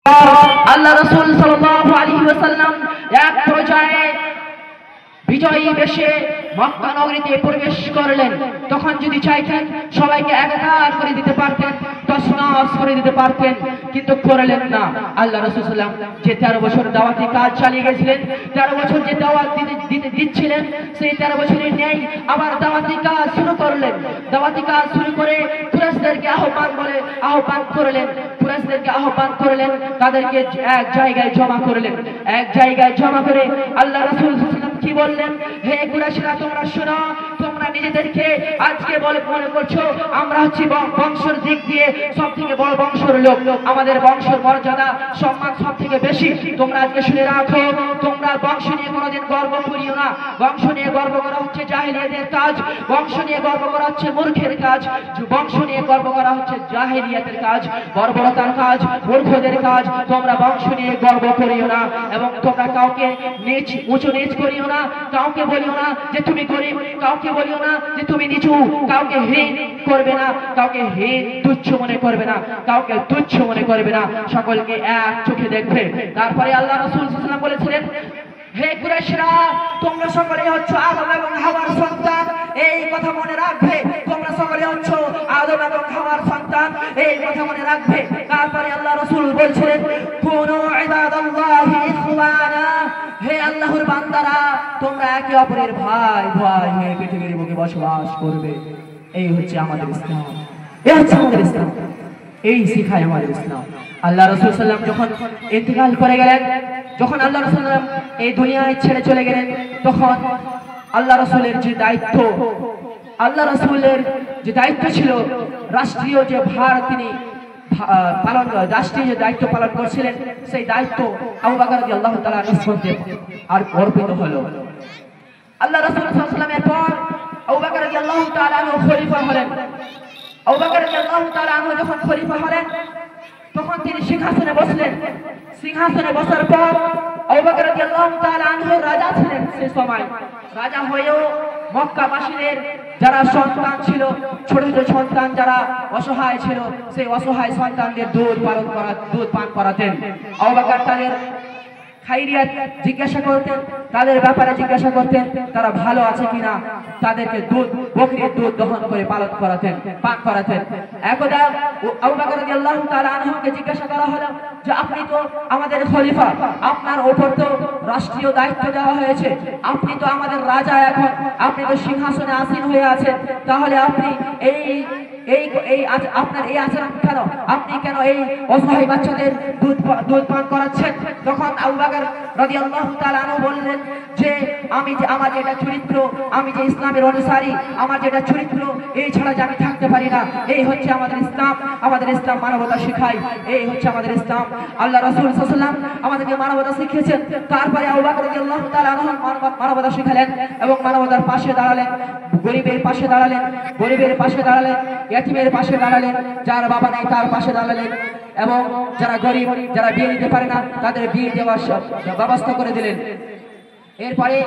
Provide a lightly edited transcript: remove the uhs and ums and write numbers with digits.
আল্লাহ রাসূল সাল্লাল্লাহু আলাইহি ওয়াসাল্লাম এক পর্যায়ে বিজয়ী বেশে মক্কা নগরীতে প্রবেশ করলেন। তখন যদি চাইতেন সবাইকে একাকার করে দিতে পারতেন, তছনছ করে দিতে পারতেন, কিন্তু করলেন না। আল্লাহ রাসূল সাল্লাল্লাহু আলাইহি ওয়াসাল্লাম যে 13 বছর দাওয়াতি কাজ চালিয়ে গেছিলেন, 13 বছর যে দাওয়াত দিচ্ছিলেন, সেই 13 বছরের ন্যায় আবার দাওয়াতি কাজ শুরু করলেন। দাওয়াতি কাজ শুরু করে কুরাইশদেরকে আহ্বান করলেন। কুরাইশদেরকে আহ্বান করলেন, তাদেরকে এক জায়গায় জমা করলেন। এক জায়গায় জমা করে আল্লাহ রাসূল সাল্লাল্লাহু আলাইহি ওয়াসাল্লাম কি বললেন, হে কুরাইশরা, তোমরা শোনো, তোমরা নিজেদেরকে আজকে মনে করছো আমরা হচ্ছি বংশের দিক দিয়ে সব থেকে বড় বংশের লোক, আমাদের বংশের মর্যাদা সম্মান সব থেকে বেশি। তোমরা আজকে শুনে রাখো, তোমরা বংশ নিয়ে কোনোদিন গর্ব করিও না। বংশ নিয়ে গর্ব করা হচ্ছে জাহেলিয়াতের কাজ, বংশ নিয়ে গর্ব করা হচ্ছে মূর্খের কাজ, বংশ নিয়ে গর্ব করা হচ্ছে জাহেলিয়াতের কাজ, বর্বরতার কাজ, মূর্খদের কাজ। তোমরা বংশ নিয়ে গর্ব করিও না এবং তোমরা কাউকে উঁচু নিচ করিও না, কাউকে বলিও না যে তুমি গরিব, কাউকে বলিও না যে তুমি নিচু, কাউকে হীন করবে না, কাউকে হীন তুচ্ছ মনে করবে না, কাউকে তুচ্ছ মনে করবে না, সকলকে এক চোখে দেখবে। তারপরে আল্লাহ রাসূল সাল্লাল্লাহু আলাইহি ওয়াসাল্লাম বলেছিলেন, হে কুরাইশরা, তোমরা সকলে হচ্ছে আদম এবং হাওয়ার সন্তান, এই কথা মনে রাখবে। তোমরা সকলে হচ্ছে আদম এবং হাওয়ার সন্তান, এই কথা মনে রাখবে। তারপরে আল্লাহ রাসূল বলছিলেন, কুনু ইবাদাল্লাহি ইখওয়ানা, হে আল্লাহর বান্দারা, তোমরা একে অপরের ভাই ভাই হয়ে পৃথিবীর বুকে বসবাস করবে। এই হচ্ছে আমাদের ইসলাম, এই হচ্ছে আমাদের ইসলাম, এই শিখায় আমাদের ইসলাম। আল্লাহ রাসূল সাল্লাল্লাহু আলাইহি ওয়াসাল্লাম যখন ইন্তেকাল করে গেলেন, যখন আল্লাহ রাসূল সাল্লাল্লাহু আলাইহি ওয়াসাল্লাম এই দুনিয়ায় ছেড়ে চলে গেলেন, তখন আল্লাহ রাসূলের যে দায়িত্ব, আল্লাহ রাসূলের যে দায়িত্ব ছিল, রাষ্ট্রীয় যে ভার তিনি রাষ্ট্রীয় যে দায়িত্ব পালন করছিলেন, সেই দায়িত্ব আবু বকর রাদিয়াল্লাহু তাআলা আর অর্পিত হলো। আল্লাহ রাসূল সাল্লাল্লাহু আলাইহি ওয়াসাল্লামের পর আবু বকর রাদিয়াল্লাহু তাআলা খলিফা হলেন। আবু বকর রাদিয়াল্লাহু তাআলা যখন খলিফা হলেন, তখন তিনি সিংহাসনে বসলেন। সিংহাসনে বসার পর আবু বকর রাদিয়াল্লাহু তাআলা রাজা ছিলেন। সেই সময় রাজা হয়েও মক্কাবাসীদের যারা সন্তান ছিল, ছোট ছোট সন্তান যারা অসহায় ছিল, সেই অসহায় সন্তানদের দুধ পান করাতেন। আবু বকর তাদের খাইরিয়াত জিজ্ঞাসা করতেন, তাদের ব্যাপারে জিজ্ঞাসা করতেন, তারা ভালো আছে কিনা, তাদেরকে বকরির দুধ দহন করে পান করাতেন। একদা আবু বকর রাদিয়াল্লাহু তাআলা আনহুকে জিজ্ঞাসা করা হলো যে আপনি তো আমাদের খলিফা, আপনার উপর তো রাষ্ট্রীয় দায়িত্ব দেওয়া হয়েছে, আপনি তো আমাদের রাজা, এখন আপনি তো সিংহাসনে আসীন হয়ে আছেন, তাহলে আপনি আপনার এই আচরণ কেন? আপনি কেন এই অসহায় বাচ্চাদের দুধ পান করাচ্ছেন? তখন আবু বকর রাদিয়াল্লাহু তাআলা আনহু বললেন যে আমার যেটা চরিত্র, আমি যে ইসলামের অনুসারী, আমার যেটা চরিত্র, এই ছাড়া যে আমি থাকতে পারি না। এই হচ্ছে আমাদের ইসলাম, আমাদের ইসলাম মানবতা শেখায়, এই হচ্ছে আমাদের ইসলাম। আল্লাহ রাসূল সাল্লাল্লাহু আলাইহি ওয়াসাল্লাম আমাদেরকে মানবতা শিখিয়েছেন। তারপরে আবু বকর রাদিয়াল্লাহু তাআলা আনহু মানবতা শিখালেন এবং মানবতার পাশে দাঁড়ালেন, গরিবের পাশে দাঁড়ালেন, গরিবের পাশে দাঁড়ালেন, ইয়াতীমের পাশে দাঁড়ালেন, যার বাবা নেই তার পাশে দাঁড়ালেন, এবং যারা গরিব, যারা বিয়ে দিতে পারে না, তাদের বিয়ে দেওয়ার ব্যবস্থা করে দিলেন। এরপরে